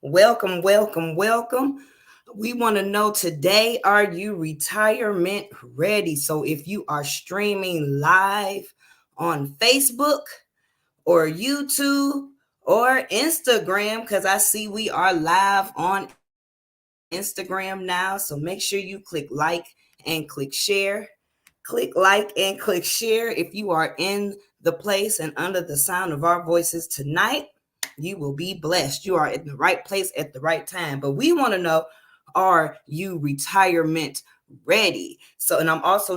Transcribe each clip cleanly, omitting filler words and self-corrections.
Welcome, welcome, welcome. We want to know today, are you retirement ready? So if you are streaming live on Facebook or YouTube or Instagram, because I see we are live on Instagram now. So make sure you click like and click share. Click like and click share if you are in the place and under the sound of our voices tonight. You will be blessed. You are in the right place at the right time. But we want to know, are you retirement ready? So, and I'm also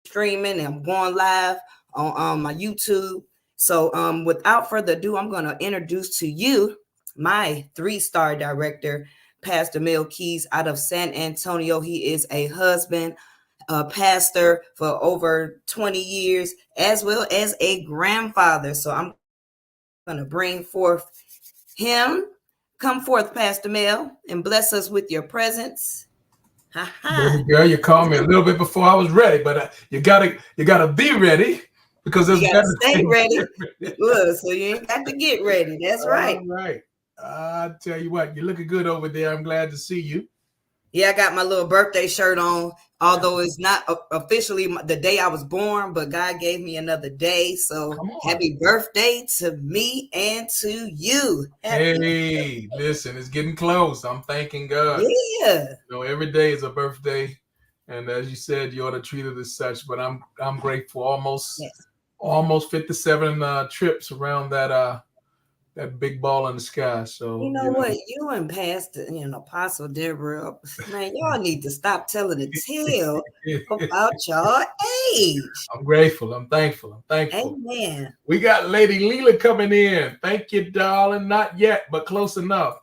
streaming and I'm going live on my YouTube. So, without further ado, I'm going to introduce to you my three-star director, Pastor Mel Keys out of San Antonio. He is a husband, a pastor for over 20 years, as well as a grandfather. So I'm going to bring forth him. Come forth, Pastor Mel, and bless us with your presence. Ha ha. Baby girl, you called me a little bit before I was ready, but you gotta be ready because You there's got to better stay things. ready. Look, so you ain't got to get ready. That's right. All right. I tell you what, you're looking good over there. I'm glad to see you. Yeah, I got my little birthday shirt on, although it's not officially the day I was born, but God gave me another day. So Come on. happy birthday to me and to you. Happy Hey, listen, it's getting close. I'm thanking God. Yeah. Every day is a birthday, and as you said, you ought to treat it as such. But I'm grateful. Yes. Almost 57 trips around that big ball in the sky. You So know what? You and Pastor, Apostle Deborah, man, y'all need to stop telling the tale about y'all age. I'm grateful. I'm thankful. I'm thankful. Amen. We got Lady Leela coming in. Thank you, darling. Not yet, but close enough.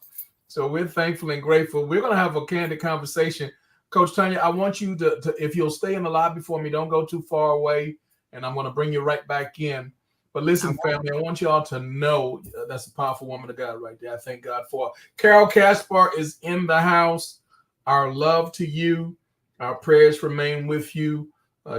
So we're thankful and grateful. We're going to have a candid conversation. Coach Tanya, I want you to, if you'll stay in the lobby for me, don't go too far away, and I'm going to bring you right back in. But listen, family, I want you all to know that's a powerful woman of God right there. I thank God for her. Carol Caspar is in the house. Our love to you. Our prayers remain with you.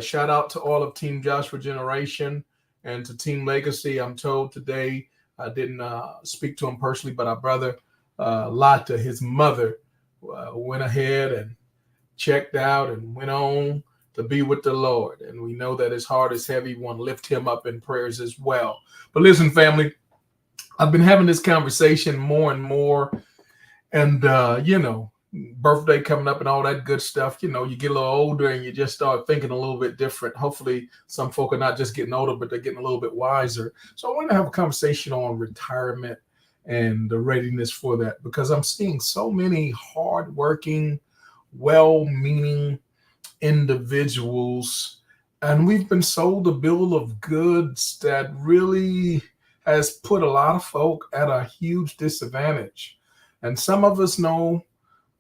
Shout out to all of Team Joshua Generation and to Team Legacy. I'm told today, I didn't speak to him personally, but our brother Lata, his mother, went ahead and checked out and went on to be with the Lord. And we know that his heart is heavy. We want to lift him up in prayers as well. But listen, family, I've been having this conversation more and more. And, birthday coming up and all that good stuff. You get a little older and you just start thinking a little bit different. Hopefully, some folk are not just getting older, but they're getting a little bit wiser. So I want to have a conversation on retirement and the readiness for that, because I'm seeing so many hardworking, well-meaning individuals, and we've been sold a bill of goods that really has put a lot of folk at a huge disadvantage. And some of us know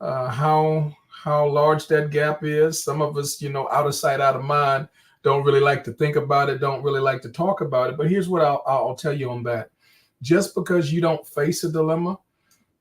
how large that gap is. Some of us, out of sight, out of mind, don't really like to think about it, don't really like to talk about it. But here's what I'll tell you on that. Just because you don't face a dilemma,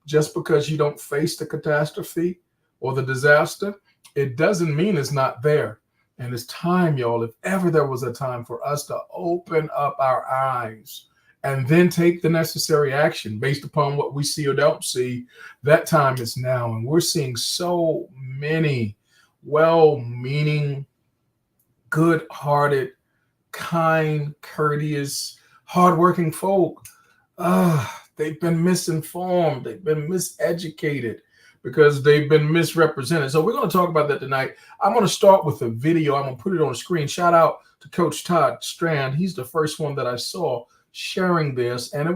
just because you don't face the catastrophe or the disaster, it doesn't mean it's not there. And it's time, y'all, if ever there was a time for us to open up our eyes and then take the necessary action based upon what we see or don't see, that time is now. And we're seeing so many well-meaning, good-hearted, kind, courteous, hardworking folk. They've been misinformed. They've been miseducated because they've been misrepresented. So we're going to talk about that tonight. I'm going to start with a video. I'm going to put it on the screen. Shout out to Coach Todd Strand. He's the first one that I saw sharing this. And it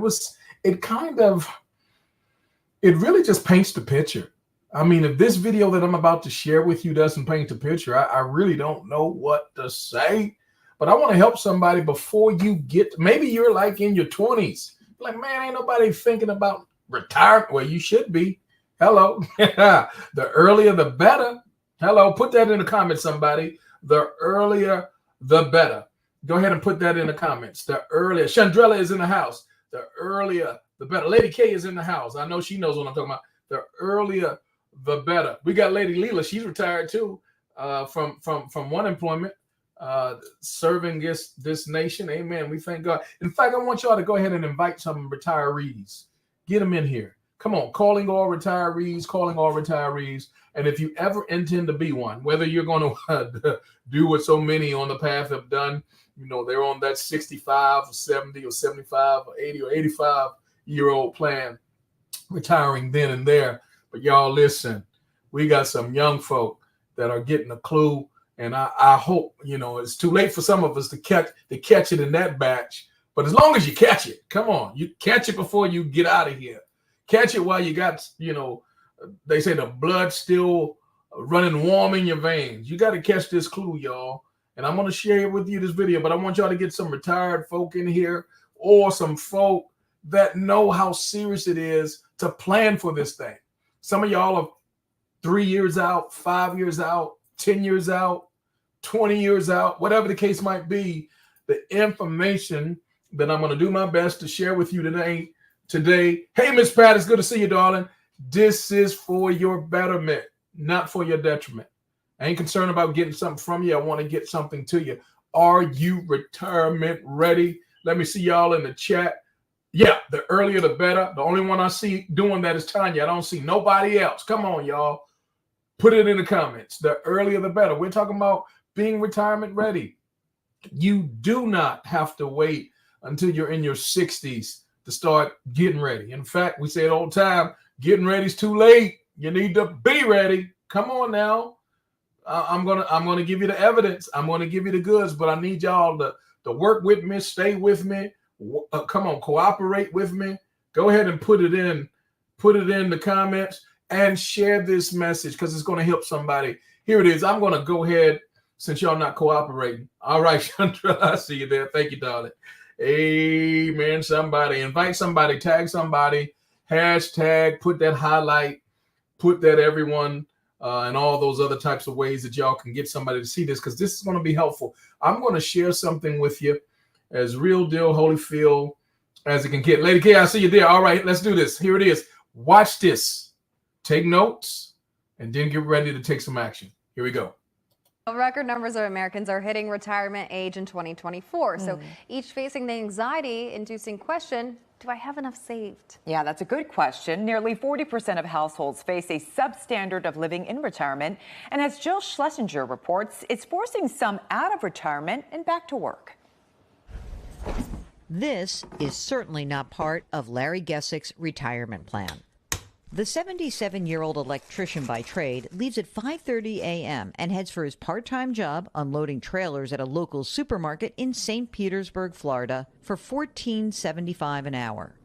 really just paints the picture. I mean, if this video that I'm about to share with you doesn't paint the picture, I really don't know what to say. But I want to help somebody before you maybe you're like in your 20s. Like, man, ain't nobody thinking about retirement. Well, you should be. Hello. The earlier, the better. Hello. Put that in the comments, somebody. The earlier, the better. Go ahead and put that in the comments. The earlier. Chandrella is in the house. The earlier, the better. Lady K is in the house. I know she knows what I'm talking about. The earlier, the better. We got Lady Leela. She's retired too from one employment. Serving this nation. Amen. We thank God. In fact, I want y'all to go ahead and invite some retirees. Get them in here. Come on, calling all retirees. And if you ever intend to be one, whether you're going to do what so many on the path have done, you know, they're on that 65 or 70 or 75 or 80 or 85-year-old plan, retiring then and there. But y'all listen, we got some young folk that are getting a clue. And I hope, you know, it's too late for some of us to catch it in that batch. But as long as you catch it, come on, you catch it before you get out of here. Catch it while you got, you know, they say the blood still running warm in your veins. You got to catch this clue, y'all. And I'm going to share with you this video, but I want y'all to get some retired folk in here or some folk that know how serious it is to plan for this thing. Some of y'all are 3 years out, 5 years out, 10 years out, 20 years out, whatever the case might be. The information that I'm going to do my best to share with you today. Hey, Miss Pat, it's good to see you, darling. This is for your betterment, not for your detriment. I ain't concerned about getting something from you. I want to get something to you. Are you retirement ready? Let me see y'all in the chat. Yeah, the earlier the better. The only one I see doing that is Tanya. I don't see nobody else. Come on, y'all. Put it in the comments. The earlier the better. We're talking about being retirement ready. You do not have to wait until you're in your 60s to start getting ready. In fact, we say it all the time, getting ready is too late. You need to be ready. Come on now. I'm gonna give you the evidence. I'm gonna give you the goods, but I need y'all to work with me, stay with me. Come on, cooperate with me. Go ahead and put it in the comments and share this message because it's going to help somebody. Here it is. I'm going to go ahead since y'all not cooperating. All right, Chandra, I see you there. Thank you, darling. Amen. Somebody invite somebody, tag somebody, hashtag, put that highlight, put that everyone, and all those other types of ways that y'all can get somebody to see this because this is going to be helpful. I'm going to share something with you as real deal Holyfield as it can get. Lady K, I see you there. All right, let's do this. Here it is. Watch this. Take notes and then get ready to take some action. Here we go. Record numbers of Americans are hitting retirement age in 2024. So each facing the anxiety-inducing question, do I have enough saved? Yeah, that's a good question. Nearly 40% of households face a substandard of living in retirement. And as Jill Schlesinger reports, it's forcing some out of retirement and back to work. This is certainly not part of Larry Gessick's retirement plan. The 77-year-old electrician by trade leaves at 5:30 a.m. and heads for his part-time job unloading trailers at a local supermarket in St. Petersburg, Florida, for $14.75 an hour.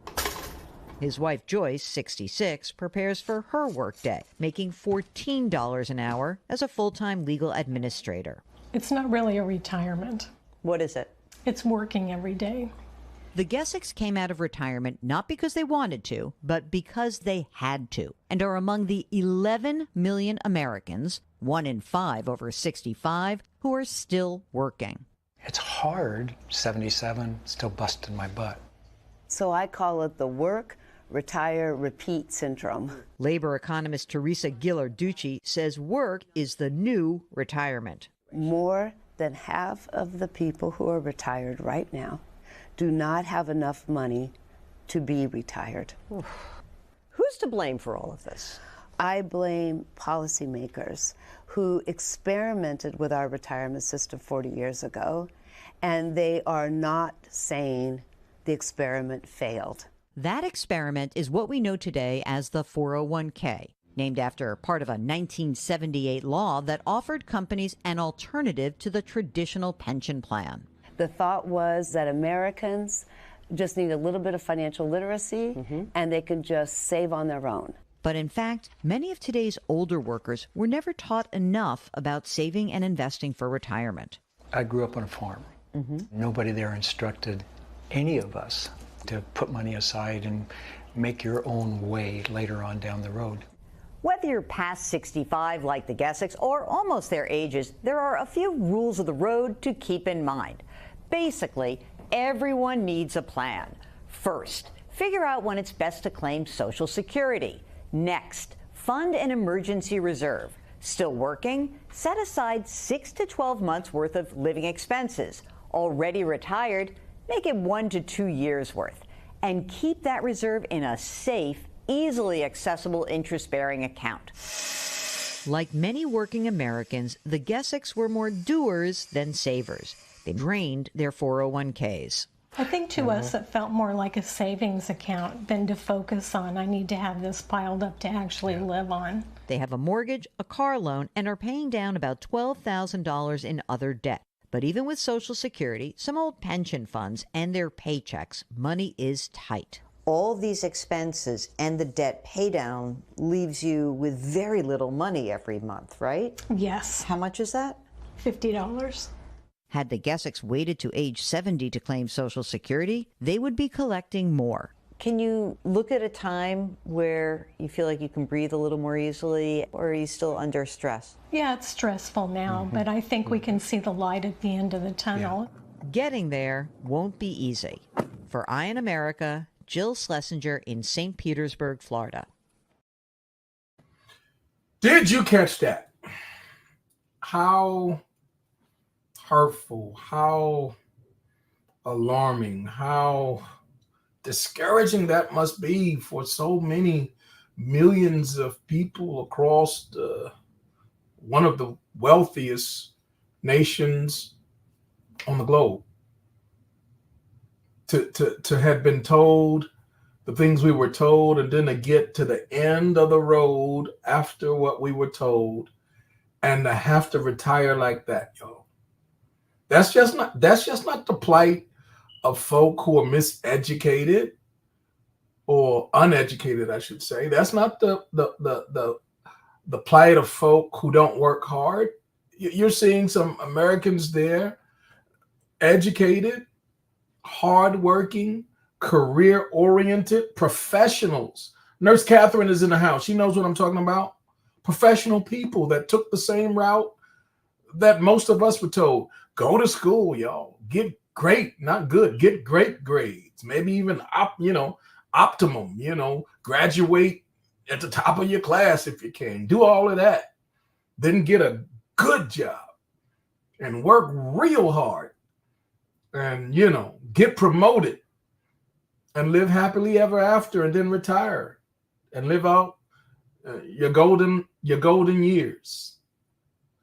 His wife, Joyce, 66, prepares for her workday, making $14 an hour as a full-time legal administrator. It's not really a retirement. What is it? It's working every day. The Gessicks came out of retirement not because they wanted to, but because they had to, and are among the 11 million Americans, 1 in 5 over 65, who are still working. It's hard, 77, still busting my butt. So I call it the work, retire, repeat syndrome. Labor economist Teresa Ghilarducci says work is the new retirement. More than half of the people who are retired right now do not have enough money to be retired. Who's to blame for all of this? I blame policymakers who experimented with our retirement system 40 years ago, and they are not saying the experiment failed. That experiment is what we know today as the 401k, named after part of a 1978 law that offered companies an alternative to the traditional pension plan. The thought was that Americans just need a little bit of financial literacy and they can just save on their own. But in fact, many of today's older workers were never taught enough about saving and investing for retirement. I grew up on a farm. Nobody there instructed any of us to put money aside and make your own way later on down the road. Whether you're past 65 like the Gessicks or almost their ages, there are a few rules of the road to keep in mind. Basically, everyone needs a plan. First, figure out when it's best to claim Social Security. Next, fund an emergency reserve. Still working? Set aside 6 to 12 months worth of living expenses. Already retired? Make it 1 to 2 years worth. And keep that reserve in a safe, easily accessible interest-bearing account. Like many working Americans, the Gessics were more doers than savers. They drained their 401ks. I think to us it felt more like a savings account than to focus on, I need to have this piled up to actually live on. They have a mortgage, a car loan, and are paying down about $12,000 in other debt. But even with Social Security, some old pension funds, and their paychecks, money is tight. All these expenses and the debt paydown leaves you with very little money every month, right? Yes. How much is that? $50. Had the Gessics waited to age 70 to claim Social Security, they would be collecting more. Can you look at a time where you feel like you can breathe a little more easily, or are you still under stress? Yeah, it's stressful now, but I think we can see the light at the end of the tunnel. Getting there won't be easy. For Eye on America, Jill Schlesinger in St. Petersburg, Florida. Did you catch that? How hurtful, how alarming, how discouraging that must be for so many millions of people across one of the wealthiest nations on the globe. To have been told the things we were told, and then to get to the end of the road after what we were told, and to have to retire like that, yo. That's just not the plight of folk who are miseducated or uneducated, I should say. That's not the plight of folk who don't work hard. You're seeing some Americans there, educated, hardworking, career-oriented professionals. Nurse Catherine is in the house. She knows what I'm talking about. Professional people that took the same route that most of us were told. Go to school, y'all. Get great, not good. Get great grades. Maybe even optimum. Graduate at the top of your class if you can. Do all of that. Then get a good job and work real hard. And, get promoted and live happily ever after, and then retire and live out your golden years.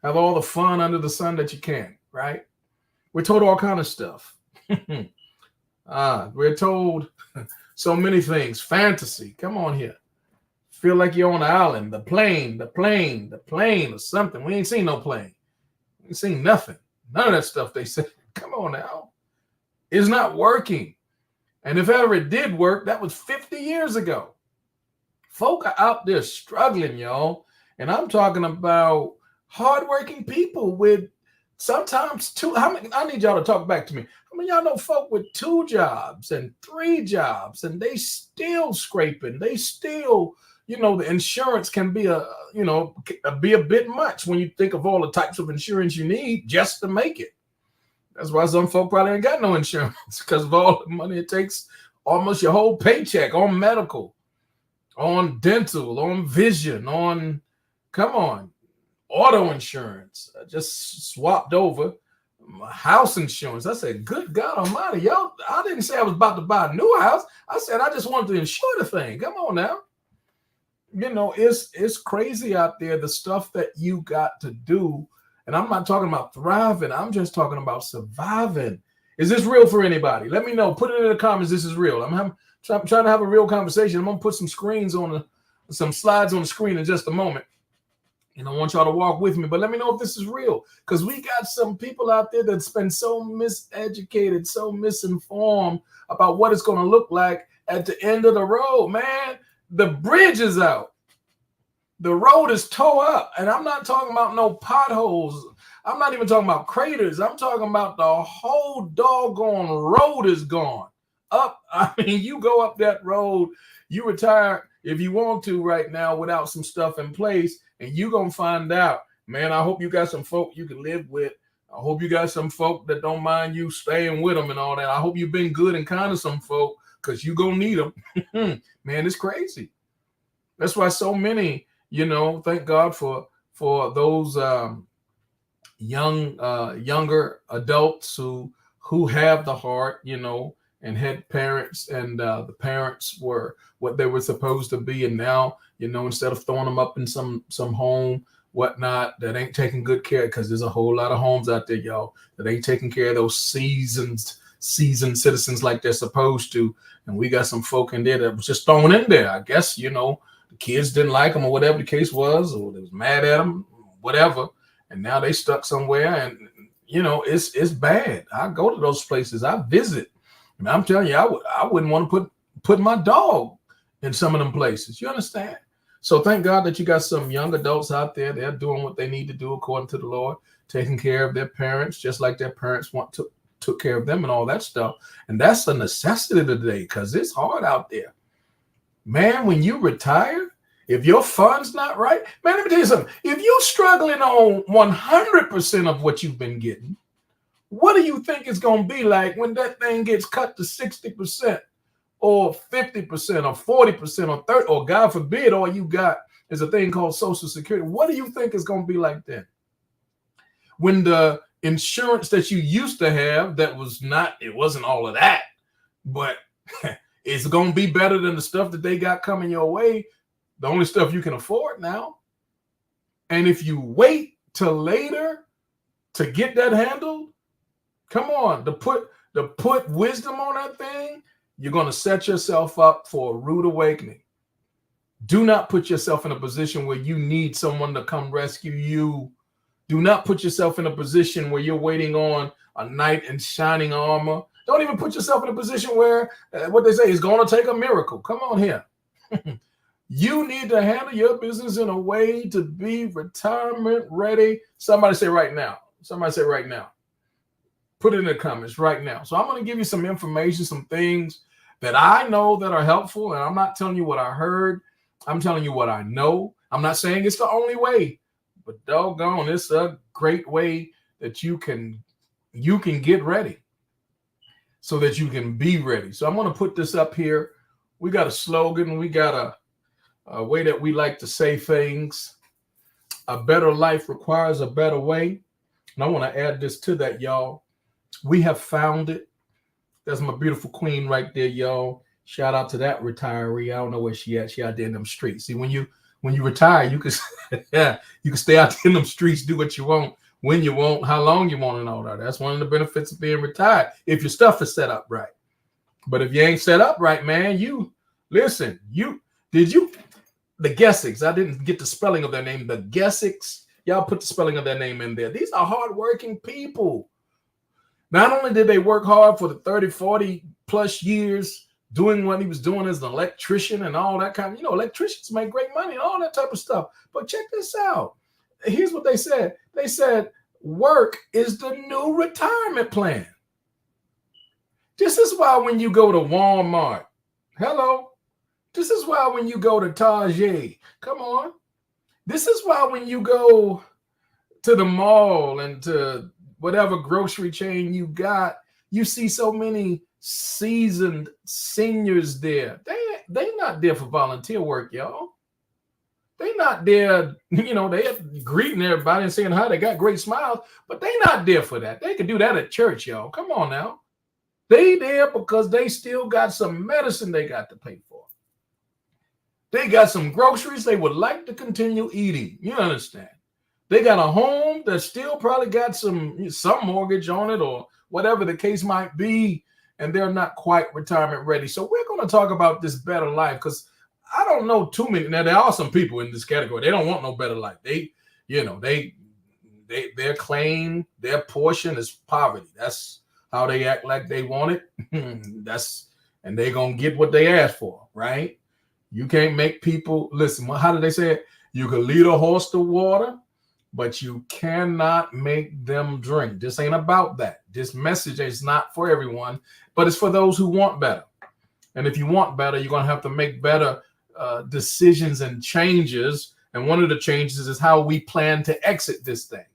Have all the fun under the sun that you can, right? We're told all kind of stuff. We're told so many things. Fantasy. Come on here. Feel like you're on an island. The plane or something. We ain't seen no plane. We ain't seen nothing. None of that stuff they said. Come on now. It's not working. And if ever it did work, that was 50 years ago. Folk are out there struggling, y'all. And I'm talking about hardworking people with sometimes two. I need y'all to talk back to me. How many y'all know folk with 2 jobs and 3 jobs, and they still scraping? They still, the insurance can be a bit much when you think of all the types of insurance you need just to make it. That's why some folk probably ain't got no insurance, because of all the money it takes, almost your whole paycheck on medical, on dental, on vision, on, auto insurance. I just swapped over my house insurance. I said, good God Almighty, y'all, I didn't say I was about to buy a new house. I said, I just wanted to insure the thing. Come on now. It's crazy out there, the stuff that you got to do. And I'm not talking about thriving. I'm just talking about surviving. Is this real for anybody? Let me know. Put it in the comments. This is real. I'm trying to have a real conversation. I'm going to put some some slides on the screen in just a moment. And I want y'all to walk with me. But let me know if this is real. Because we got some people out there that's been so miseducated, so misinformed about what it's going to look like at the end of the road. Man, the bridge is out. The road is tore up, and I'm not talking about no potholes. I'm not even talking about craters. I'm talking about the whole doggone road is gone up. I mean, you go up that road, you retire if you want to right now without some stuff in place, and you're going to find out, man, I hope you got some folk you can live with. I hope you got some folk that don't mind you staying with them and all that. I hope you've been good and kind to some folk, because you're going to need them. Man, it's crazy. That's why so many, thank God for those younger adults who have the heart, and and had parents, and the parents were what they were supposed to be. And now, instead of throwing them up in some home, whatnot, that ain't taking good care, because there's a whole lot of homes out there, y'all, that ain't taking care of those seasoned citizens like they're supposed to. And we got some folk in there that was just thrown in there. I guess, the kids didn't like them or whatever the case was, or they was mad at them, whatever. And now they stuck somewhere, and, it's bad. I go to those places. I visit. And I'm telling you, I wouldn't want to put my dog in some of them places. You understand? So thank God that you got some young adults out there. They're doing what they need to do according to the Lord, taking care of their parents, just like their parents took care of them and all that stuff. And that's a necessity today, because it's hard out there. Man, when you retire, if your fund's not right, man, let me tell you something. If you're struggling on 100% of what you've been getting, what do you think it's going to be like when that thing gets cut to 60%? Or 50% or 40% or 30%, or God forbid, all you got is a thing called Social Security. What do you think is going to be like then? When the insurance that you used to have, it wasn't all of that, but it's going to be better than the stuff that they got coming your way, the only stuff you can afford now. And if you wait till later to get that handled, come on, to put wisdom on that thing, you're going to set yourself up for a rude awakening. Do not put yourself in a position where you need someone to come rescue you. Do not put yourself in a position where you're waiting on a knight in shining armor. Don't even put yourself in a position where what they say is going to take a miracle. Come on here. You need to handle your business in a way to be retirement ready. Somebody say right now. Somebody say right now. Put it in the comments right now. So I'm going to give you some information, some things that I know that are helpful. And I'm not telling you what I heard. I'm telling you what I know. I'm not saying it's the only way, but doggone, it's a great way that you can get ready so that you can be ready. So I'm going to put this up here. We got a slogan. We got a way that we like to say things. A better life requires a better way. And I want to add this to that, y'all. We have found it. That's my beautiful queen right there, y'all. Shout out to that retiree. I don't know where she at. She out there in them streets. See, when you retire, you can you can stay out there in them streets, do what you want, when you want, how long you want, and all that. That's one of the benefits of being retired, if your stuff is set up right. But if you ain't set up right, man, the Gessics, I didn't get the spelling of their name. The Gessics, y'all put the spelling of their name in there. These are hardworking people. Not only did they work hard for the 30, 40 plus years doing what he was doing as an electrician and all that kind of, electricians make great money and all that type of stuff. But check this out. Here's what they said. They said, work is the new retirement plan. This is why when you go to Walmart, this is why when you go to Target, come on. This is why when you go to the mall and to whatever grocery chain you got, you see so many seasoned seniors there. They not there for volunteer work, y'all. They not there, they're greeting everybody and saying hi. They got great smiles, but they not there for that. They can do that at church, y'all. Come on now. They there because they still got some medicine they got to pay for. They got some groceries they would like to continue eating. You understand? They got a home that still probably got some mortgage on it or whatever the case might be, and they're not quite retirement ready. So we're going to talk about this better life, because I don't know too many. Now, there are some people in this category. They don't want no better life. Their claim, their portion is poverty. That's how they act like they want it. And they're going to get what they ask for, right? You can't make people listen. How did they say it? You can lead a horse to water, but you cannot make them drink. This ain't about that. This message is not for everyone, but it's for those who want better. And if you want better, you're going to have to make better decisions and changes. And one of the changes is how we plan to exit this thing.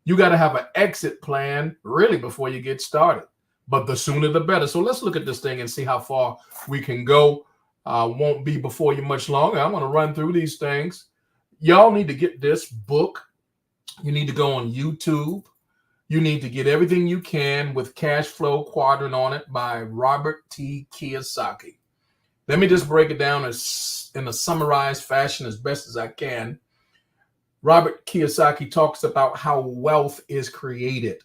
You got to have an exit plan really before you get started, but the sooner the better. So let's look at this thing and see how far we can go. Won't be before you much longer. I'm going to run through these things. Y'all need to get this book. You need to go on YouTube You need to get everything you can with Cash Flow Quadrant on it by Robert T. Kiyosaki. Let me just break it down in a summarized fashion as best as I can. Robert Kiyosaki talks about how wealth is created.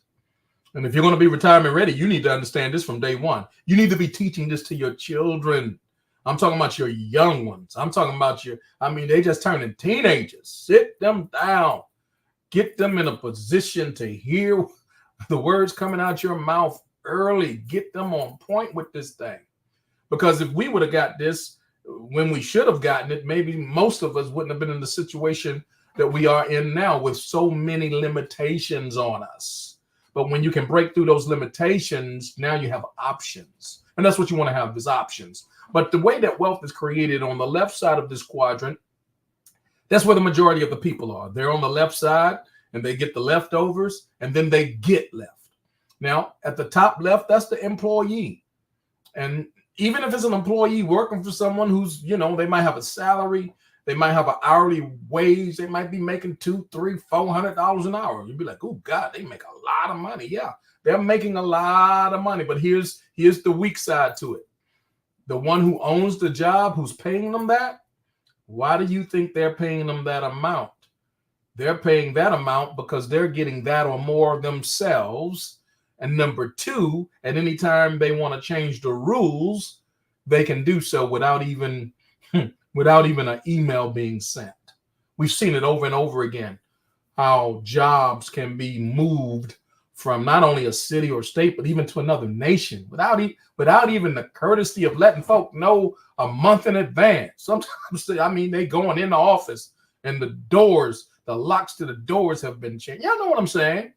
And if you're going to be retirement ready, you need to understand this from day one. You need to be teaching this to your children. I'm talking about your young ones. I'm talking about they just turning teenagers. Sit them down. Get them in a position to hear the words coming out your mouth early. Get them on point with this thing. Because if we would have got this when we should have gotten it, maybe most of us wouldn't have been in the situation that we are in now with so many limitations on us. But when you can break through those limitations, now you have options. And that's what you want to have, is options. But the way that wealth is created on the left side of this quadrant, that's where the majority of the people are. They're on the left side and they get the leftovers and then they get left. Now, at the top left, that's the employee. And even if it's an employee working for someone who's, they might have a salary, they might have an hourly wage, they might be making $200, $300, $400 an hour. You'd be like, oh God, they make a lot of money. Yeah, they're making a lot of money. But here's the weak side to it. The one who owns the job, who's paying them that, why do you think they're paying them that amount? They're paying that amount because they're getting that or more themselves. And number two, at any time they want to change the rules, they can do so without even an email being sent. We've seen it over and over again, how jobs can be moved from not only a city or state, but even to another nation without even the courtesy of letting folk know a month in advance. Sometimes, they going in the office and the locks to the doors have been changed. Y'all know what I'm saying?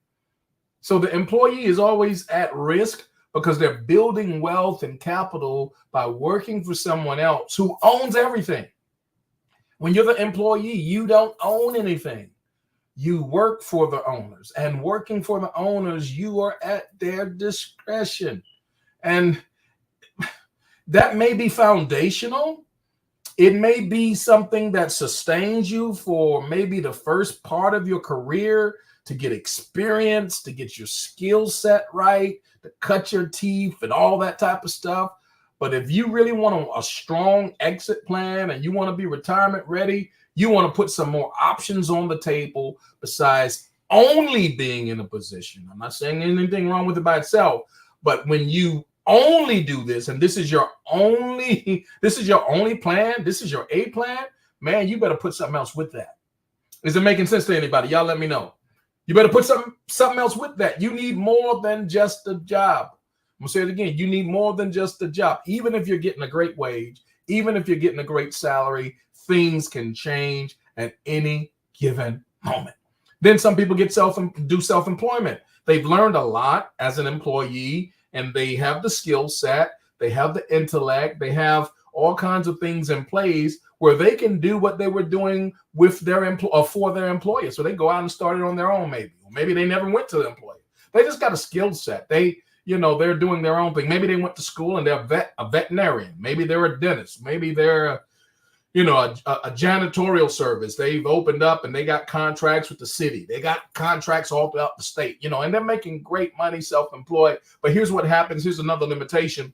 So the employee is always at risk because they're building wealth and capital by working for someone else who owns everything. When you're the employee, you don't own anything. You work for the owners, and working for the owners, you are at their discretion. And that may be foundational. It may be something that sustains you for maybe the first part of your career, to get experience, to get your skill set right, to cut your teeth and all that type of stuff. But if you really want a strong exit plan and you want to be retirement ready, you want to put some more options on the table besides only being in a position. I'm not saying anything wrong with it by itself, but when you only do this, and this is your only plan, this is your A plan, man, you better put something else with that. Is it making sense to anybody? Y'all let me know. You better put something else with that. You need more than just a job. I'm gonna say it again. You need more than just a job. Even if you're getting a great wage, even if you're getting a great salary, things can change at any given moment. Then some people do self-employment. They've learned a lot as an employee, and they have the skill set, they have the intellect, they have all kinds of things in place where they can do what they were doing with their for their employer. So they go out and start it on their own, maybe they never went to the employer. They just got a skill set. They're doing their own thing. Maybe they went to school and they're a veterinarian. Maybe they're a dentist. Maybe they're a janitorial service. They've opened up and they got contracts with the city. They got contracts all throughout the state, and they're making great money self-employed. But here's what happens. Here's another limitation.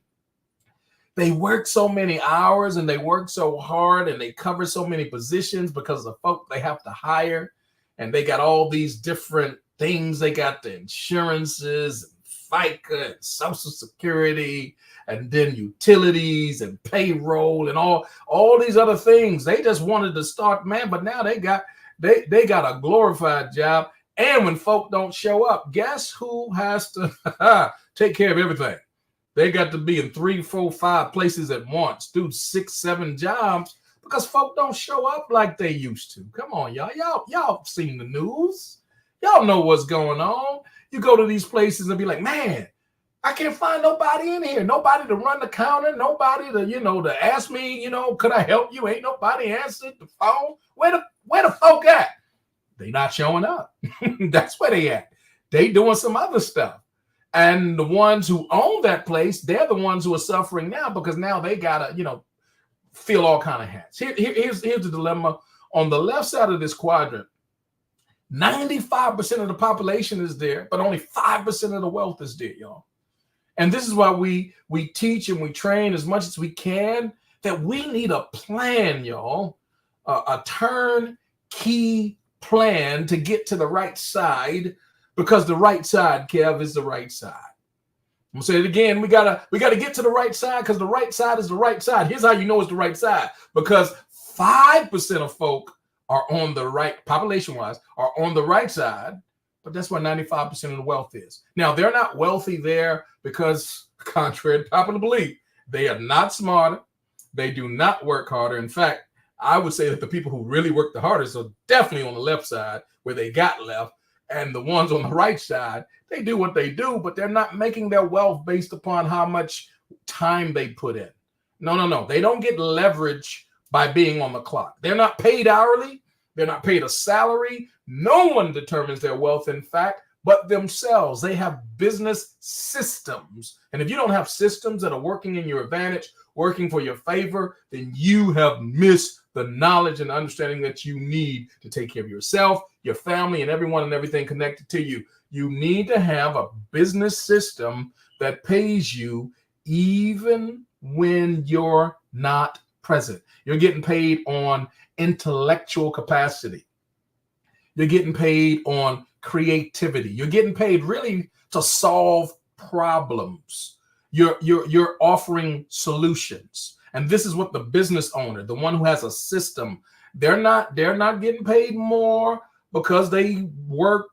They work so many hours and they work so hard and they cover so many positions because of the folk they have to hire. And they got all these different things. They got the insurances, and FICA, and Social Security, and then utilities and payroll and all these other things. They just wanted to start, man, but now they got a glorified job. And when folk don't show up, guess who has to take care of everything? They got to be in 3, 4, 5 places at once, do 6, 7 jobs because folk don't show up like they used to. Come on, y'all. Y'all seen the news. Y'all know what's going on. You go to these places and be like, man, I can't find nobody in here. Nobody to run the counter. Nobody to, to ask me, could I help you? Ain't nobody answered the phone. Where the folk at? They not showing up. That's where they at. They doing some other stuff. And the ones who own that place, they're the ones who are suffering now because now they gotta, fill all kind of hats. Here's the dilemma. On the left side of this quadrant, 95% of the population is there, but only 5% of the wealth is there, y'all. And this is why we teach and we train as much as we can that we need a plan, y'all, a turnkey plan to get to the right side, because the right side, Kev, is the right side. I'm gonna say it again. We gotta get to the right side, because the right side is the right side. Here's how you know it's the right side: because 5% of folk are on the right, population-wise, are on the right side, but that's where 95% of the wealth is. Now, they're not wealthy there because, contrary to popular belief, they are not smarter. They do not work harder. In fact, I would say that the people who really work the hardest are definitely on the left side, where they got left, and the ones on the right side, they do what they do, but they're not making their wealth based upon how much time they put in. No. They don't get leverage by being on the clock. They're not paid hourly. They're not paid a salary. No one determines their wealth, in fact, but themselves. They have business systems. And if you don't have systems that are working in your advantage, working for your favor, then you have missed the knowledge and understanding that you need to take care of yourself, your family, and everyone and everything connected to you. You need to have a business system that pays you even when you're not present. You're getting paid on intellectual capacity. You're getting paid on creativity. You're getting paid really to solve problems. You're offering solutions. And this is what the business owner, the one who has a system, they're not getting paid more because they work,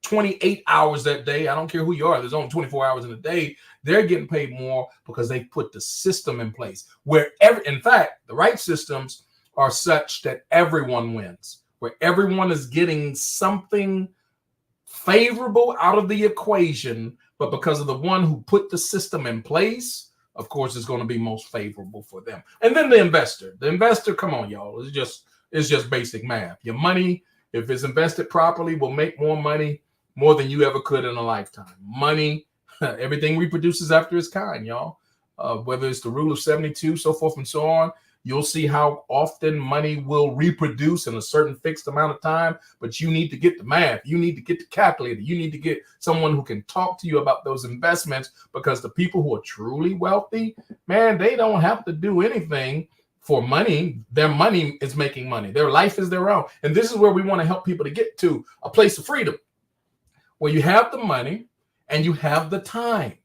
28 hours that day. I don't care who you are. There's only 24 hours in a day. They're getting paid more because they put the system in place in fact, the right systems are such that everyone wins, where everyone is getting something favorable out of the equation, but because of the one who put the system in place, of course, it's going to be most favorable for them. And then the investor, come on, y'all. It's just basic math. Your money, if it's invested properly, will make more money, more than you ever could in a lifetime. Money, everything reproduces after its kind, y'all. Whether it's the rule of 72, so forth and so on, you'll see how often money will reproduce in a certain fixed amount of time, but you need to get the math. You need to get the calculator. You need to get someone who can talk to you about those investments, because the people who are truly wealthy, man, they don't have to do anything for money. Their money is making money. Their life is their own. And this is where we want to help people to get to a place of freedom, where you have the money and you have the time.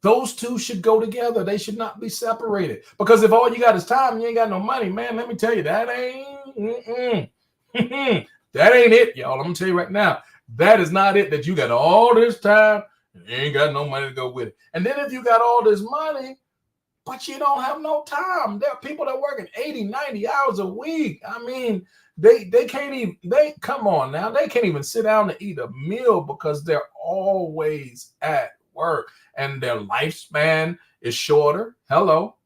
Those two should go together. They should not be separated. Because if all you got is time and you ain't got no money, man, let me tell you, that ain't it, y'all. I'm gonna tell you right now, that is not it, that you got all this time and you ain't got no money to go with it. And then if you got all this money, but you don't have no time. There are people that working 80, 90 hours a week. I mean, they can't even, come on now, they can't even sit down to eat a meal because they're always at work, and their lifespan is shorter. Hello.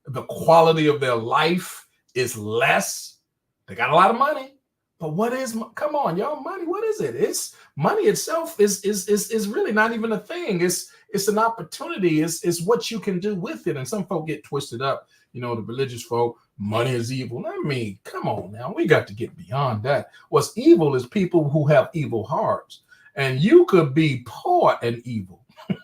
The quality of their life is less. They got a lot of money, but what is, come on, y'all, money, what is it? It's money itself is really not even a thing. It's an opportunity. It's what you can do with it. And some folk get twisted up, the religious folk, money is evil. I mean, come on now, we got to get beyond that. What's evil is people who have evil hearts, and you could be poor and evil.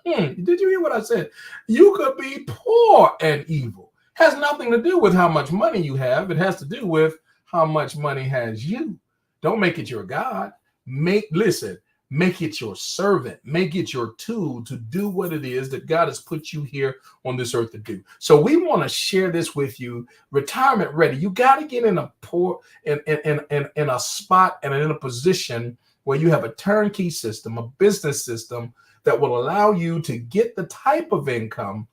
Did you hear what I said? You could be poor and evil. Has nothing to do with how much money you have. It has to do with how much money has you. Don't make it your God. Make it your servant. Make it your tool to do what it is that God has put you here on this earth to do. So we want to share this with you. Retirement ready. You got to get in a spot and in a position where you have a turnkey system, a business system that will allow you to get the type of income,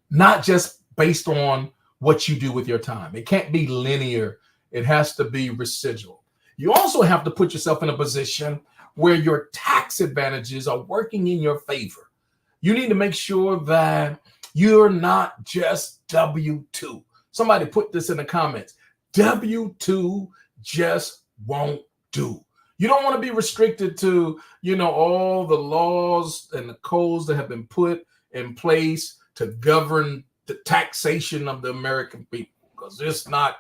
not just based on what you do with your time. It can't be linear. It has to be residual. You also have to put yourself in a position where your tax advantages are working in your favor. You need to make sure that you're not just W-2. Somebody put this in the comments. W-2 just won't do. You don't want to be restricted to, all the laws and the codes that have been put in place to govern the taxation of the American people, because it's not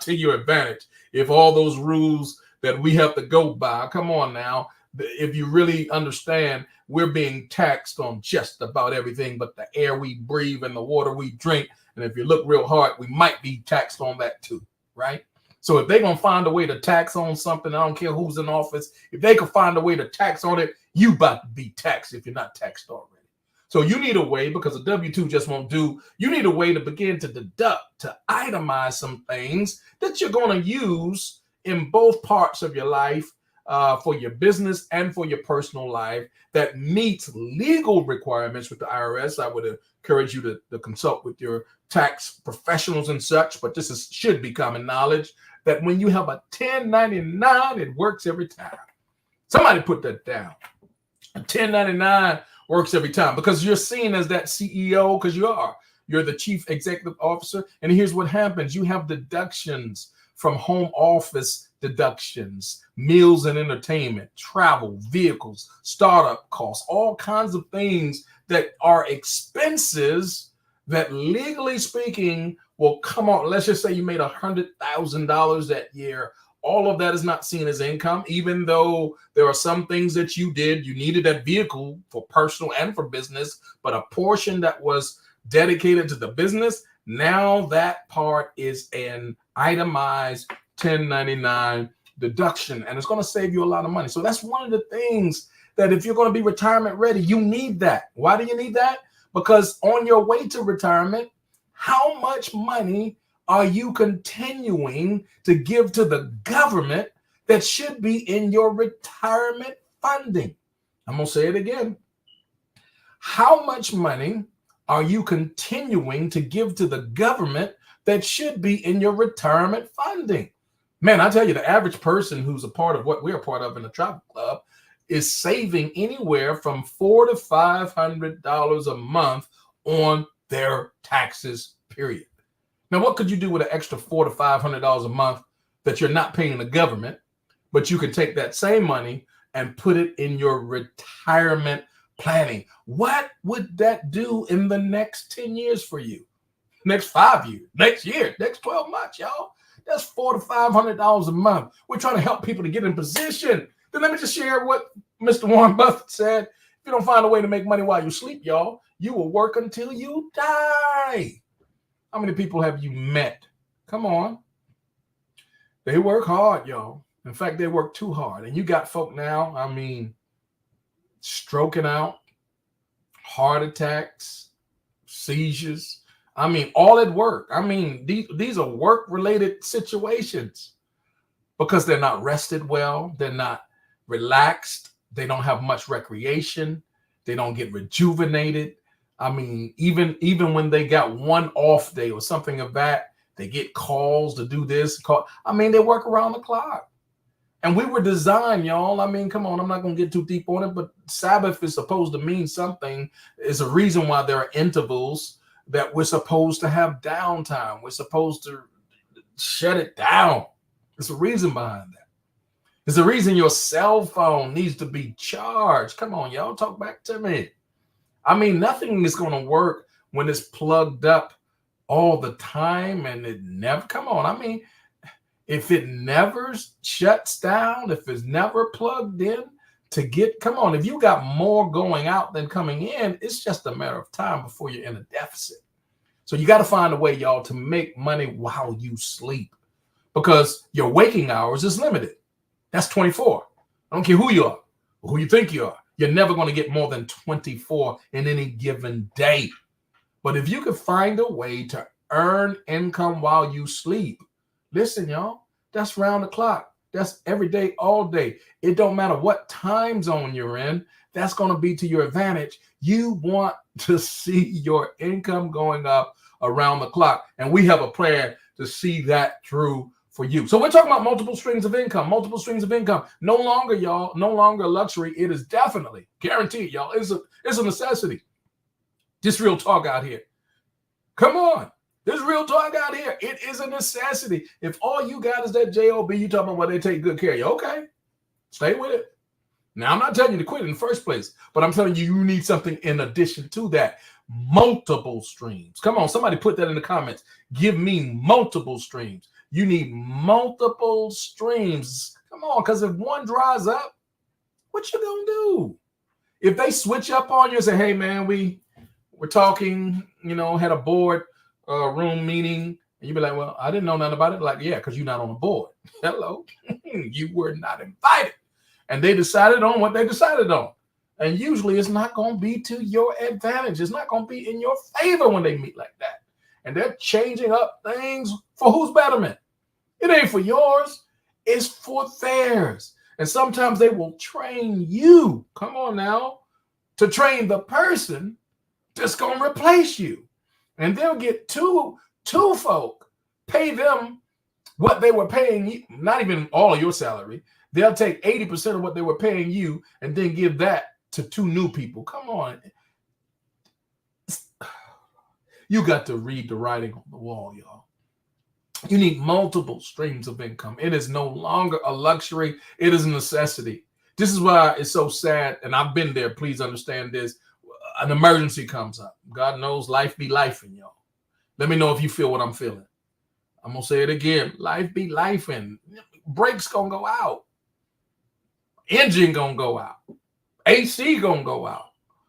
to your advantage if all those rules that we have to go by. Come on now. If you really understand, we're being taxed on just about everything but the air we breathe and the water we drink. And if you look real hard, we might be taxed on that too, right? So if they're going to find a way to tax on something, I don't care who's in office, if they can find a way to tax on it, you about to be taxed if you're not taxed already. So you need a way, because a W-2 just won't do, you need a way to begin to deduct, to itemize some things that you're going to use in both parts of your life, for your business and for your personal life, that meets legal requirements with the IRS. I would encourage you to consult with your tax professionals and such, but this should be common knowledge that when you have a 1099, it works every time. Somebody put that down. A 1099 works every time, because you're seen as that CEO, because you're the chief executive officer. And here's what happens. You have deductions from home office deductions, meals and entertainment, travel, vehicles, startup costs, all kinds of things that are expenses that, legally speaking, will come out. Let's just say you made $100,000 that year. All of that is not seen as income, even though there are some things that you did. You needed that vehicle for personal and for business, but a portion that was dedicated to the business, now that part is an itemized 1099 deduction, and it's going to save you a lot of money. So that's one of the things that, if you're going to be retirement ready, you need that. Why do you need that? Because on your way to retirement, how much money are you continuing to give to the government that should be in your retirement funding? I'm going to say it again. How much money are you continuing to give to the government that should be in your retirement funding? Man, I tell you, the average person who's a part of what we're a part of in the Travel Club is saving anywhere from $400 to $500 a month on their taxes, period. Now, what could you do with an extra $400 to $500 a month that you're not paying the government, but you can take that same money and put it in your retirement planning? What would that do in the next 10 years for you? Next 5 years, next year, next 12 months, y'all? That's $400 to $500 a month. We're trying to help people to get in position. Then let me just share what Mr. Warren Buffett said. If you don't find a way to make money while you sleep, y'all, you will work until you die. How many people have you met? Come on. They work hard, y'all. In fact, they work too hard. And you got folk now, I mean, stroking out, heart attacks, seizures. I mean, all at work. I mean, these are work-related situations because they're not rested well. They're not relaxed. They don't have much recreation. They don't get rejuvenated. I mean, even when they got one off day or something of that, they get calls to do this. I mean, they work around the clock. And we were designed, y'all. I mean, come on, I'm not going to get too deep on it, but Sabbath is supposed to mean something. There's a reason why there are intervals, that we're supposed to have downtime. We're supposed to shut it down. There's a reason behind that. There's a reason your cell phone needs to be charged. Come on, y'all, talk back to me. I mean, nothing is going to work when it's plugged up all the time and it never, come on. I mean, if it never shuts down, if it's never plugged in to get, come on, if you got more going out than coming in, it's just a matter of time before you're in a deficit. So you got to find a way, y'all, to make money while you sleep, because your waking hours is limited. That's 24. I don't care who you are or who you think you are. You're never going to get more than 24 in any given day. But if you can find a way to earn income while you sleep, listen, y'all, that's round the clock. That's every day, all day. It don't matter what time zone you're in. That's going to be to your advantage. You want to see your income going up around the clock. And we have a plan to see that through for you. So we're talking about multiple streams of income, No longer, y'all, no longer a luxury. It is definitely guaranteed, y'all. It's a necessity. Just real talk out here. Come on. There's real talk out here. It is a necessity. If all you got is that job, you talking about where they take good care of you. Okay, stay with it. Now, I'm not telling you to quit in the first place, but I'm telling you, you need something in addition to that. Multiple streams. Come on, somebody put that in the comments. Give me multiple streams. You need multiple streams. Come Come on, because if one dries up, what you gonna do? If they switch up on you and say, hey man, we're talking, had a board room meeting, and you be like, well, I didn't know nothing about it. Like, yeah, because you're not on the board. Hello. You were not invited. And they decided on what they decided on. And usually it's not going to be to your advantage. It's not going to be in your favor when they meet like that. And they're changing up things for whose betterment? It ain't for yours. It's for theirs. And sometimes they will train you, come on now, to train the person that's going to replace you. And they'll get two folk, pay them what they were paying you, not even all of your salary. They'll take 80% of what they were paying you and then give that to 2 new people. Come on. You got to read the writing on the wall, y'all. You need multiple streams of income. It is no longer a luxury. It is a necessity. This is why it's so sad, and I've been there. Please understand this. An emergency comes up. God knows life be lifing, y'all. Let me know if you feel what I'm feeling. I'm going to say it again. Life be lifing. Brakes going to go out. Engine going to go out. AC going to go out.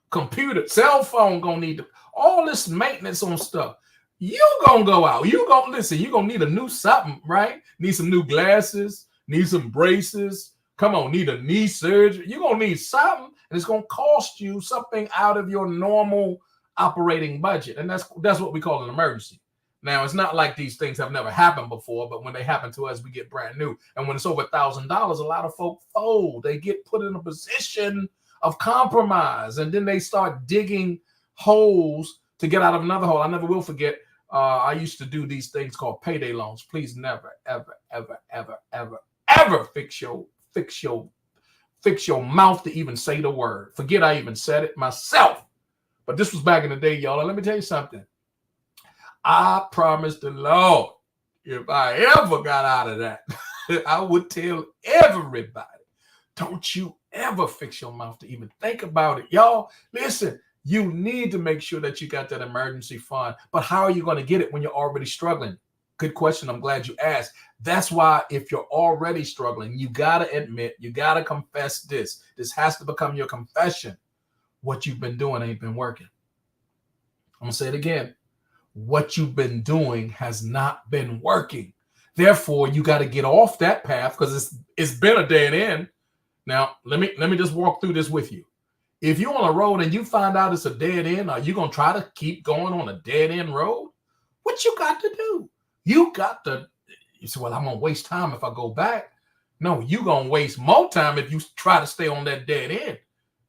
Computer, cell phone going to need to. All this maintenance on stuff. You going to go out. You going to listen. You going to need a new something, right? Need some new glasses. Need some braces. Come on, need a knee surgery. You're going to need something, and it's going to cost you something out of your normal operating budget. And that's what we call an emergency. Now, it's not like these things have never happened before, but when they happen to us, we get brand new. And when it's over $1,000, a lot of folk fold. They get put in a position of compromise, and then they start digging holes to get out of another hole. I never will forget. I used to do these things called payday loans. Please never, ever, ever, ever, ever, ever fix your mouth to even say the word. Forget I even said it myself. But this was back in the day, y'all. And let me tell you something. I promised the Lord, if I ever got out of that, I would tell everybody, don't you ever fix your mouth to even think about it. Y'all, listen, you need to make sure that you got that emergency fund. But how are you going to get it when you're already struggling? Good question. I'm glad you asked. That's why if you're already struggling, you got to admit, you got to confess this. This has to become your confession. What you've been doing ain't been working. I'm going to say it again. What you've been doing has not been working. Therefore, you got to get off that path because it's been a dead end. Now, let me just walk through this with you. If you're on a road and you find out it's a dead end, are you going to try to keep going on a dead end road? What you got to do? You say, well, I'm going to waste time if I go back. No, you're going to waste more time if you try to stay on that dead end,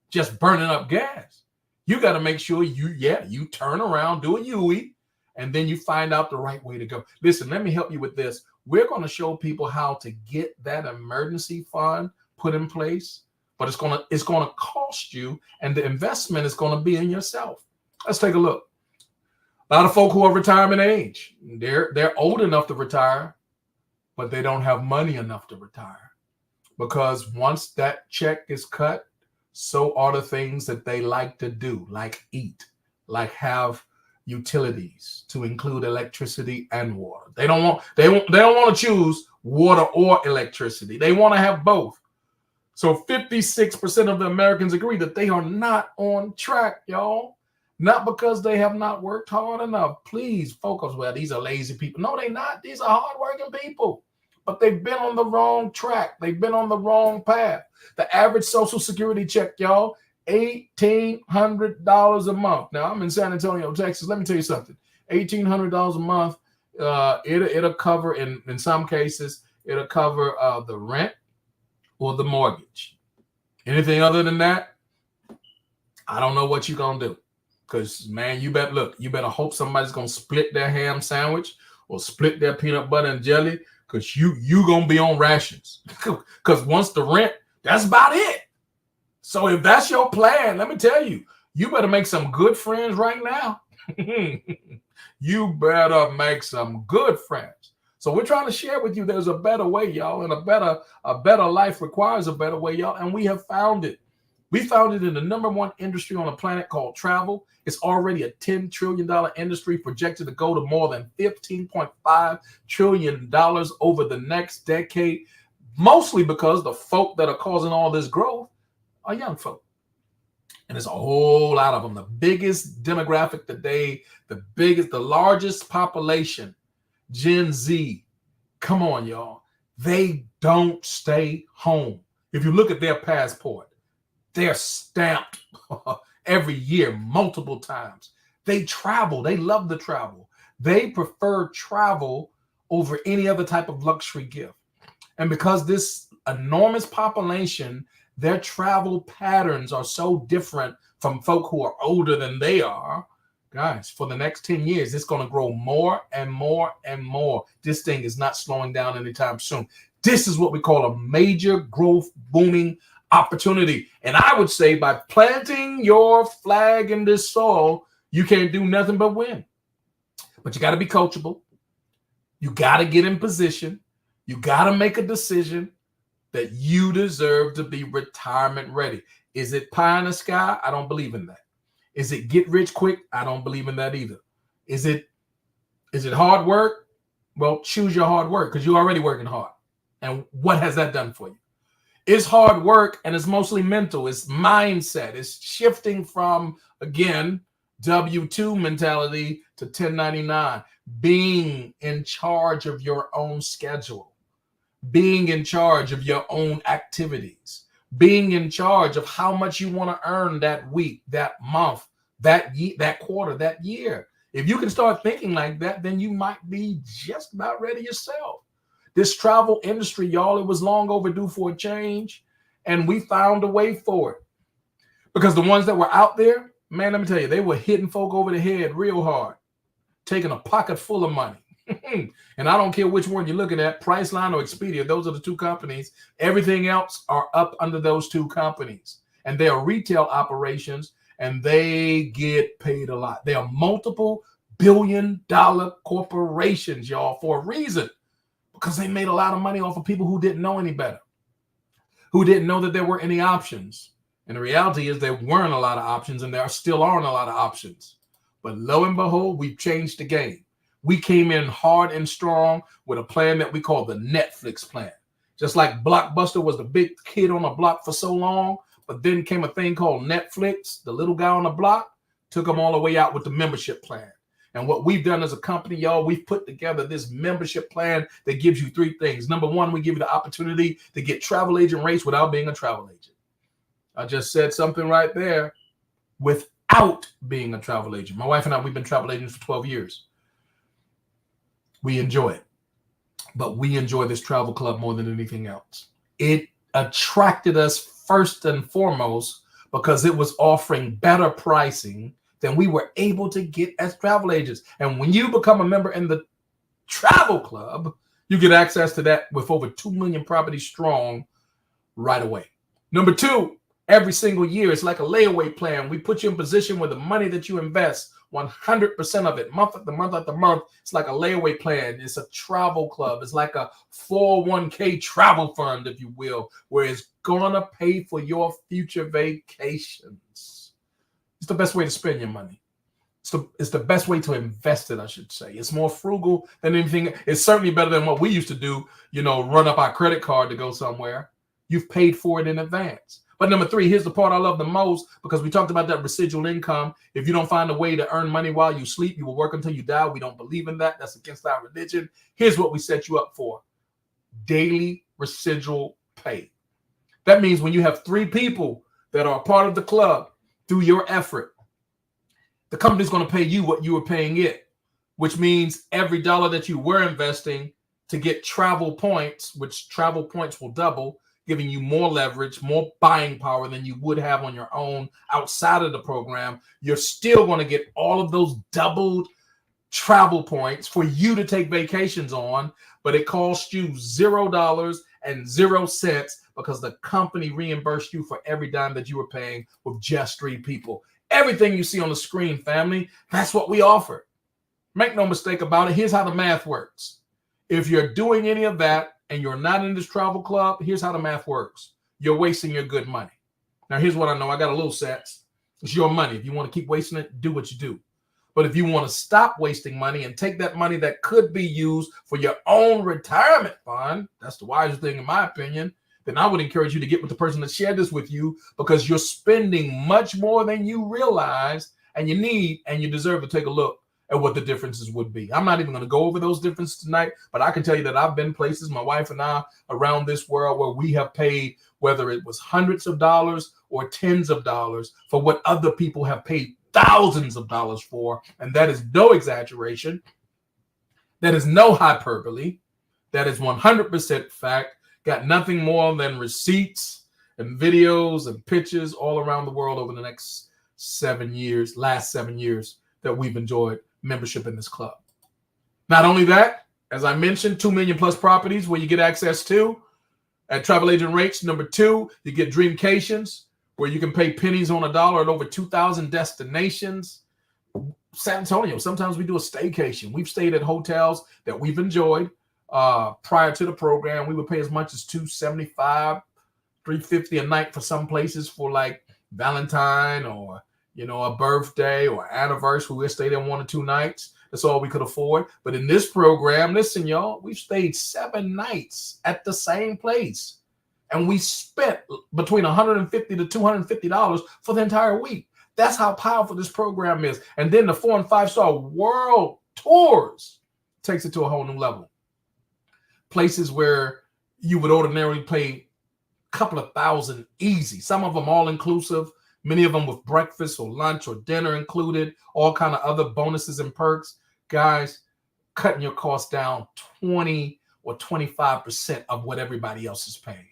just burning up gas. You got to make sure you turn around, do a U-E, and then you find out the right way to go. Listen, let me help you with this. We're going to show people how to get that emergency fund put in place, but it's going to cost you, and the investment is going to be in yourself. Let's take a look. A lot of folk who are retirement age, they're old enough to retire, but they don't have money enough to retire, because once that check is cut, so are the things that they like to do, like eat, like have utilities, to include electricity and water. They don't want to choose water or electricity. They want to have both. So 56% of the Americans agree that they are not on track, y'all. Not because they have not worked hard enough. Please focus. Well, these are lazy people. No, they're not. These are hardworking people. But they've been on the wrong track. They've been on the wrong path. The average Social Security check, y'all, $1,800 a month. Now, I'm in San Antonio, Texas. Let me tell you something. $1,800 a month, it'll cover, in some cases, it'll cover the rent or the mortgage. Anything other than that, I don't know what you're going to do. Because, man, you better hope somebody's going to split their ham sandwich or split their peanut butter and jelly, because you going to be on rations. Because once the rent, that's about it. So if that's your plan, let me tell you, you better make some good friends right now. You better make some good friends. So we're trying to share with you there's a better way, y'all, and a better life requires a better way, y'all, and we have found it. We found it in the #1 industry on the planet called travel. It's already a $10 trillion industry, projected to go to more than $15.5 trillion over the next decade. mostly because the folk that are causing all this growth are young folk. And there's a whole lot of them. The biggest demographic today, the largest population, Gen Z. Come on, y'all. They don't stay home. If you look at their passport, they're stamped every year, multiple times. They travel. They love to travel. They prefer travel over any other type of luxury gift. And because this enormous population, their travel patterns are so different from folk who are older than they are, guys, for the next 10 years, it's going to grow more and more and more. This thing is not slowing down anytime soon. This is what we call a major growth booming opportunity. And I would say by planting your flag in this soil, you can't do nothing but win. But you got to be coachable. You got to get in position. You got to make a decision that you deserve to be retirement ready. Is it pie in the sky? I don't believe in that. Is it get rich quick? I don't believe in that either. Is it hard work? Well, choose your hard work because you're already working hard. And what has that done for you? It's hard work, and it's mostly mental. It's mindset. It's shifting from, again, W-2 mentality to 1099, being in charge of your own schedule, being in charge of your own activities, being in charge of how much you want to earn that week, that month, that quarter, that year. If you can start thinking like that, then you might be just about ready yourself. This travel industry, y'all, it was long overdue for a change, and we found a way for it. Because the ones that were out there, man, let me tell you, they were hitting folk over the head real hard, taking a pocket full of money. And I don't care which one you're looking at, Priceline or Expedia, those are the two companies. Everything else are up under those two companies. And they are retail operations, and they get paid a lot. They are multiple billion-dollar corporations, y'all, for a reason. Because they made a lot of money off of people who didn't know any better, who didn't know that there were any options. And the reality is there weren't a lot of options, and there still aren't a lot of options. But lo and behold, we've changed the game. We came in hard and strong with a plan that we call the Netflix plan. Just like Blockbuster was the big kid on the block for so long, but then came a thing called Netflix, the little guy on the block, took them all the way out with the membership plan. And what we've done as a company, y'all, we've put together this membership plan that gives you three things. Number one, we give you the opportunity to get travel agent rates without being a travel agent. I just said something right there, without being a travel agent. My wife and I, we've been travel agents for 12 years. We enjoy it, but we enjoy this travel club more than anything else. It attracted us first and foremost because it was offering better pricing than we were able to get as travel agents. And when you become a member in the travel club, you get access to that with over 2 million properties strong right away. Number two, every single year, it's like a layaway plan. We put you in position where the money that you invest, 100% of it, month after month after month, it's like a layaway plan. It's a travel club. It's like a 401k travel fund, if you will, where it's going to pay for your future vacations. It's the best way to spend your money. It's the best way to invest it, I should say. It's more frugal than anything. It's certainly better than what we used to do, run up our credit card to go somewhere. You've paid for it in advance. But number three, here's the part I love the most, because we talked about that residual income. If you don't find a way to earn money while you sleep, you will work until you die. We don't believe in that. That's against our religion. Here's what we set you up for: daily residual pay. That means when you have three people that are a part of the club, through your effort, the company's going to pay you what you were paying it, which means every dollar that you were investing to get travel points, which travel points will double, giving you more leverage, more buying power than you would have on your own outside of the program. You're still going to get all of those doubled travel points for you to take vacations on, but it costs you $0 because the company reimbursed you for every dime that you were paying with just three people. Everything you see on the screen, family, that's what we offer. Make no mistake about it. Here's how the math works. If you're doing any of that and you're not in this travel club, here's how the math works. You're wasting your good money. Now, here's what I know. I got a little sense. It's your money. If you want to keep wasting it, do what you do. But if you want to stop wasting money and take that money that could be used for your own retirement fund, that's the wisest thing in my opinion, then I would encourage you to get with the person that shared this with you, because you're spending much more than you realize, and you need and you deserve to take a look at what the differences would be. I'm not even going to go over those differences tonight, but I can tell you that I've been places, my wife and I, around this world where we have paid, whether it was hundreds of dollars or tens of dollars, for what other people have paid thousands of dollars for. And that is no exaggeration. That is no hyperbole. That is 100% fact. Got nothing more than receipts and videos and pictures all around the world over the next 7 years, last 7 years that we've enjoyed membership in this club. Not only that, as I mentioned, 2 million plus properties where you get access to at travel agent rates. Number 2, you get Dreamcations, where you can pay pennies on a dollar at over 2,000 destinations. San Antonio, sometimes we do a staycation. We've stayed at hotels that we've enjoyed. Prior to the program, we would pay as much as $275, $350 a night for some places for like Valentine or, you know, a birthday or anniversary. We'll stay there 1 or 2 nights. That's all we could afford. But in this program, listen, y'all, we've stayed 7 nights at the same place. And we spent between $150 to $250 for the entire week. That's how powerful this program is. And then the 4- and 5-star world tours takes it to a whole new level. Places where you would ordinarily pay a couple of thousand easy. Some of them all inclusive. Many of them with breakfast or lunch or dinner included. All kind of other bonuses and perks. Guys, cutting your costs down 20 or 25% of what everybody else is paying.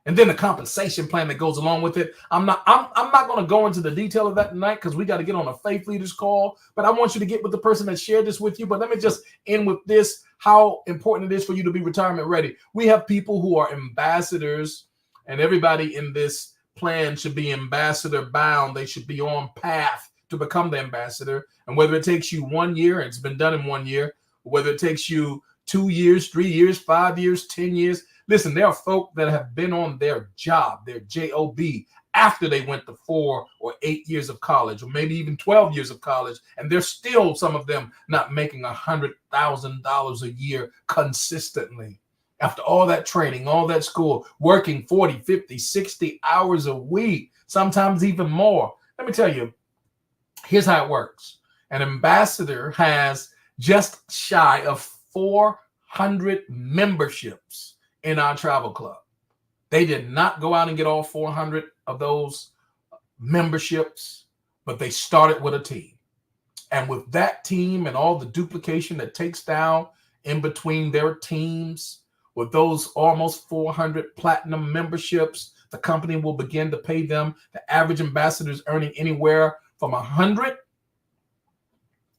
And then the compensation plan that goes along with it. I'm not going to go into the detail of that tonight because we got to get on a faith leaders call. But I want you to get with the person that shared this with you. But let me just end with this, how important it is for you to be retirement ready. We have people who are ambassadors, and everybody in this plan should be ambassador bound. They should be on path to become the ambassador. And whether it takes you 1 year, and it's been done in 1 year, whether it takes you 2 years, 3 years, 5 years, 10 years, listen, there are folk that have been on their job, their job, after they went to 4 or 8 years of college, or maybe even 12 years of college, and they're still, some of them, not making $100,000 a year consistently. After all that training, all that school, working 40, 50, 60 hours a week, sometimes even more. Let me tell you, here's how it works. An ambassador has just shy of 400 memberships in our travel club. They did not go out and get all 400 of those memberships, but they started with a team. And with that team and all the duplication that takes down in between their teams, with those almost 400 platinum memberships, the company will begin to pay them. The average ambassador is earning anywhere from $100,000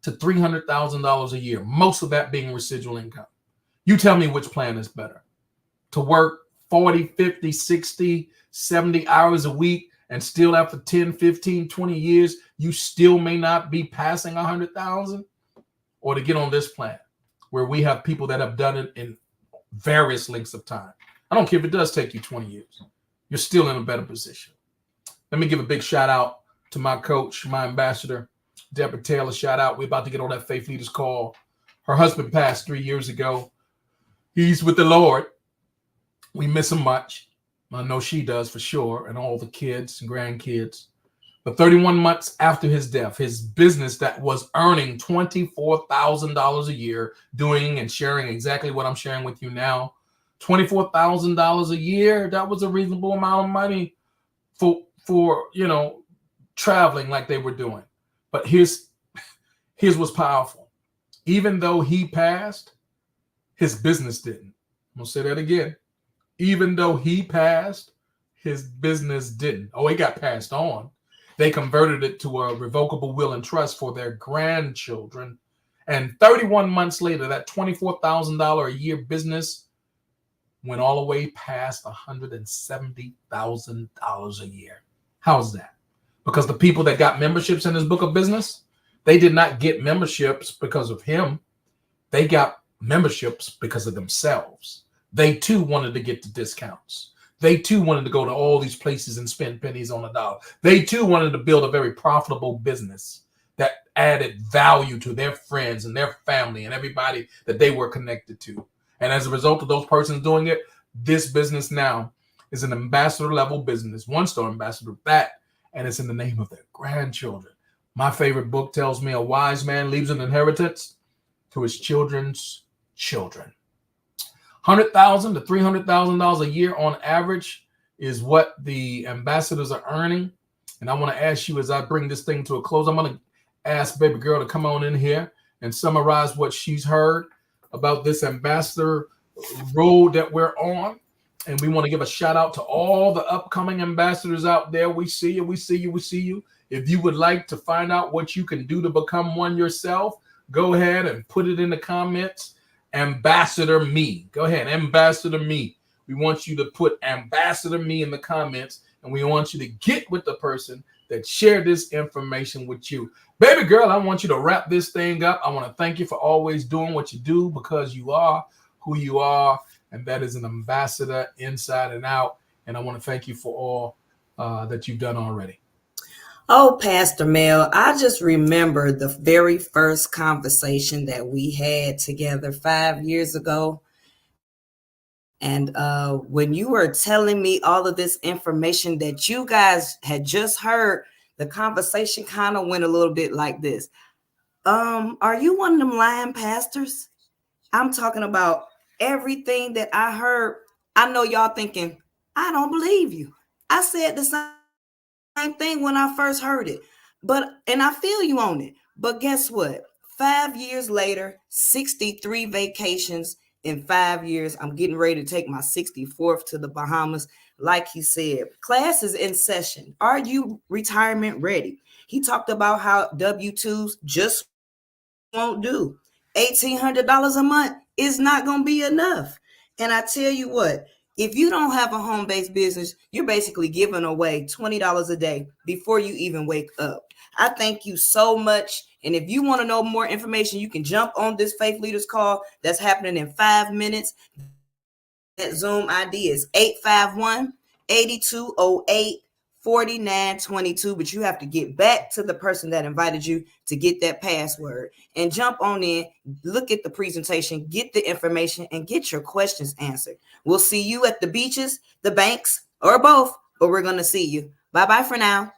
to $300,000 a year, most of that being residual income. You tell me which plan is better. To work 40, 50, 60, 70 hours a week, and still after 10, 15, 20 years, you still may not be passing 100,000, or to get on this plan where we have people that have done it in various lengths of time. I don't care if it does take you 20 years. You're still in a better position. Let me give a big shout out to my coach, my ambassador, Deborah Taylor. Shout out. We're about to get on that faith leaders call. Her husband passed 3 years ago. He's with the Lord. We miss him much. I know she does for sure, and all the kids and grandkids. But 31 months after his death, his business that was earning $24,000 a year, doing and sharing exactly what I'm sharing with you now, $24,000 a year, that was a reasonable amount of money for you know, traveling like they were doing. But here's what's powerful. Even though he passed, his business didn't. I'm going to say that again. Even though he passed, his business didn't. Oh, it got passed on. They converted it to a revocable will and trust for their grandchildren. And 31 months later, that $24,000 a year business went all the way past $170,000 a year. How's that? Because the people that got memberships in his book of business, they did not get memberships because of him. They got memberships because of themselves. They too wanted to get the discounts. They too wanted to go to all these places and spend pennies on a dollar. They too wanted to build a very profitable business that added value to their friends and their family and everybody that they were connected to. And as a result of those persons doing it, this business now is an ambassador level business, one-star ambassador at that, and it's in the name of their grandchildren. My favorite book tells me a wise man leaves an inheritance to his children's children. $100,000 to $300,000 a year on average is what the ambassadors are earning. And I want to ask you, as I bring this thing to a close, I'm going to ask baby girl to come on in here and summarize what she's heard about this ambassador road that we're on. And we want to give a shout out to all the upcoming ambassadors out there. We see you, we see you, we see you. If you would like to find out what you can do to become one yourself, go ahead and put it in the comments. Ambassador me. Go ahead, Ambassador me. We want you to put Ambassador me in the comments, and we want you to get with the person that shared this information with you. Baby girl, I want you to wrap this thing up. I want to thank you for always doing what you do, because you are who you are, and that is an ambassador inside and out. And I want to thank you for all that you've done already. Oh, Pastor Mel, I just remember the very first conversation that we had together 5 years ago. And when you were telling me all of this information that you guys had just heard, the conversation kind of went a little bit like this. Are you one of them lying pastors? I'm talking about everything that I heard. I know y'all thinking, I don't believe you. I said the same thing when I first heard it, and I feel you on it. But guess what? 5 years later, 63 vacations in 5 years. I'm getting ready to take my 64th to the Bahamas. Like he said, class is in session. Are you retirement ready? He talked about how W-2s just won't do. $1,800 a month is not going to be enough. And I tell you what, if you don't have a home-based business, you're basically giving away $20 a day before you even wake up. I thank you so much. And if you want to know more information, you can jump on this Faith Leaders call that's happening in 5 minutes. That Zoom ID is 851-8208-4922. But you have to get back to the person that invited you to get that password and jump on in, look at the presentation, get the information, and get your questions answered. We'll see you at the beaches, the banks, or both, but we're going to see you. Bye-bye for now.